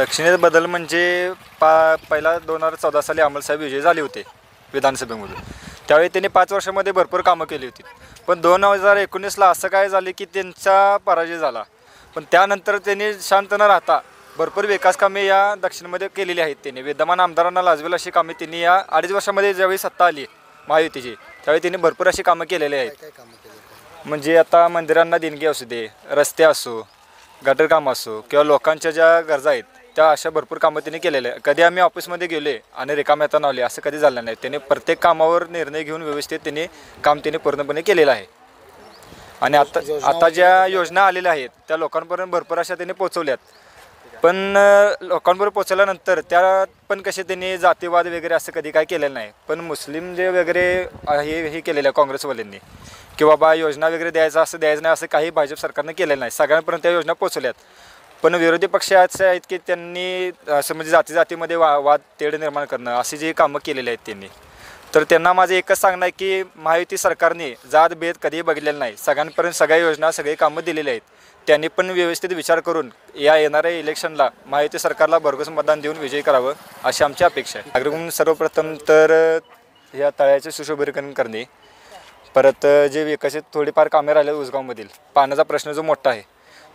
दक्षिणेत बदल म्हणजे पहिला 2014 साली अमलसाहेब विजयी झाले होते विधानसभेमधून. त्यावेळी त्यांनी 5 वर्षामध्ये भरपूर कामं केली होती. पण 2019ला असं काय झाले की त्यांचा पराजय झाला. पण त्यानंतर त्यांनी शांत न राहता भरपूर विकास कामे या दक्षिणमध्ये केलेली आहेत. त्यांनी विद्यमान आमदारांना लाजवेल अशी कामे त्यांनी या 2.5 वर्षामध्ये ज्यावेळी सत्ता आली महायुतीची त्यावेळी त्यांनी भरपूर अशी कामं केलेली आहेत. म्हणजे आता मंदिरांना देणगी असू दे, रस्ते असो, गटर काम असो किंवा लोकांच्या ज्या गरजा आहेत त्या अशा भरपूर कामं त्यांनी केलेल्या आहे. कधी आम्ही ऑफिसमध्ये गेले आणि रिकाम्या हाताने आले असं कधी झालं नाही. त्यांनी प्रत्येक कामावर निर्णय घेऊन व्यवस्थित त्यांनी त्यांनी पूर्णपणे केलेलं आहे. आणि आता ज्या योजना आलेल्या आहेत त्या लोकांपर्यंत भरपूर अशा त्यांनी पोहोचवल्यात. पण लोकांपर्यंत पोहोचल्यानंतर त्या पण कसे त्यांनी जातीवाद वगैरे असं कधी काय केलेलं नाही. पण मुस्लिम जे वगैरे हे केलेलं आहे काँग्रेसवाल्यांनी की बाबा योजना वगैरे द्यायचं नाही असं काही भाजप सरकारनं केलेलं नाही. सगळ्यांपर्यंत त्या योजना पोहोचल्यात. पण विरोधी पक्ष असे आहेत की त्यांनी असं म्हणजे जातीमध्ये वाद तेढ निर्माण करणं अशी जी कामं केलेली आहेत त्यांनी. तर त्यांना माझं एकच सांगणं आहे की महायुती सरकारने जात भेद कधीही बघितलेला नाही. सगळ्यांपर्यंत सगळ्या योजना सगळी कामं दिलेली आहेत. त्यांनी पण व्यवस्थित विचार करून या येणाऱ्या इलेक्शनला महायुती सरकारला भरघोस मतदान देऊन विजयी करावं अशी आमची अपेक्षा आहे. नागरिक सर्वप्रथम तर या तळ्याचे सुशोभीकरण करणे, परत जे विकसित थोडीफार कामे राहिले उसगावमधील पाण्याचा प्रश्न जो मोठा आहे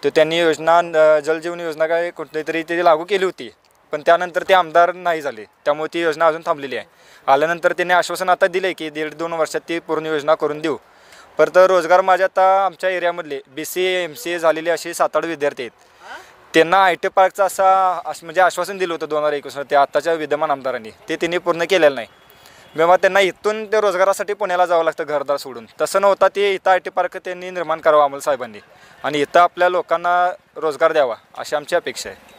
तो त्यांनी योजना जलजीवन योजना काय कुठली तरी ते लागू केली होती. पण त्यानंतर ते आमदार नाही झाले त्यामुळे ती योजना अजून थांबलेली आहे. आल्यानंतर त्यांनी आश्वासन आता दिले की 1.5-2 वर्षात ती पूर्ण योजना करून देऊ. परत रोजगार माझ्या आता आमच्या एरियामधले BCA MCA झालेले असे 7-8 विद्यार्थी आहेत. त्यांना IT पार्कचं म्हणजे आश्वासन दिलं होतं 2021 ते आत्ताच्या विद्यमान आमदारांनी ते त्यांनी पूर्ण केलेलं नाही. तेव्हा त्यांना इथून ते रोजगारासाठी पुण्याला जावं लागतं घरदार सोडून. तसं नव्हता ते इथं IT पार्क त्यांनी निर्माण करावं अमोल साहेबांनी आणि इथं आपल्या लोकांना रोजगार द्यावा अशी आमची अपेक्षा आहे.